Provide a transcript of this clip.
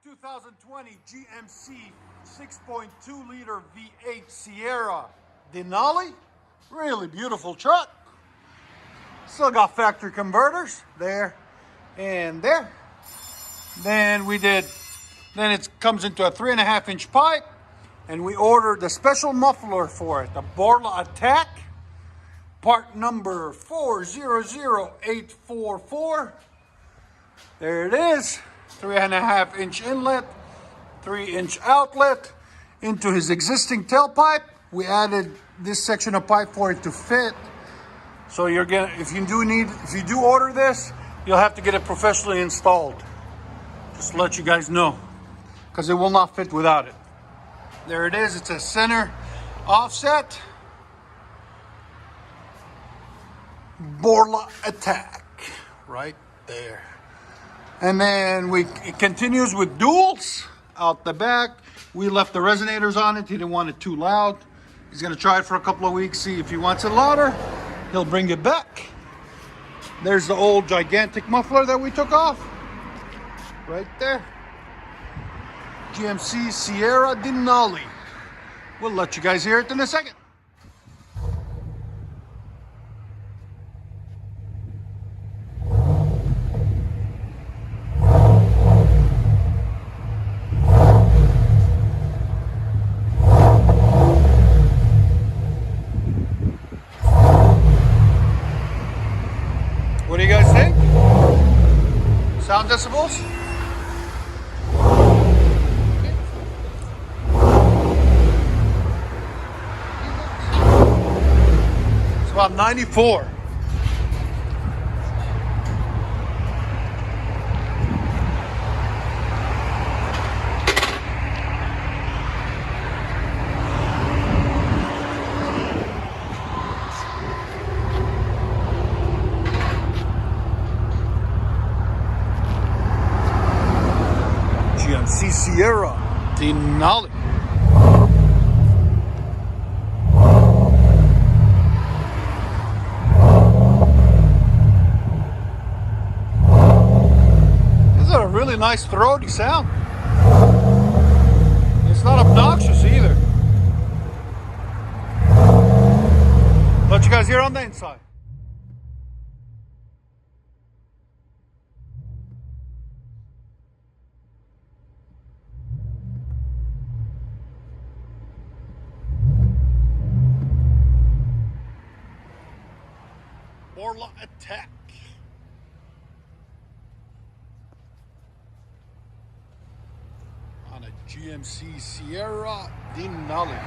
2020 GMC 6.2 liter V8 Sierra Denali. Really beautiful truck. Still got factory converters there and there. Then it comes into a 3.5-inch pipe, and we ordered the special muffler for it, the BORLA ATAK, part number 400844. There it is, 3.5-inch inlet, 3-inch outlet into his existing tailpipe. We added this section of pipe for it to fit. So if you do order this, you'll have to get it professionally installed. Just to let you guys know, because it will not fit without it. There it is. It's a center offset BORLA ATAK right there. And then it continues with duals out the back. We left the resonators on it. He didn't want it too loud. He's gonna try it for a couple of weeks, see if he wants it louder. He'll bring it back. There's the old gigantic muffler that we took off. Right there. GMC Sierra Denali. We'll let you guys hear it in a second. What do you guys think? Sound decibels? It's about 94. GMC Sierra Denali. This is a really nice throaty sound. It's not obnoxious either. Let you guys hear on the inside. BORLA ATAK. On a GMC Sierra Denali.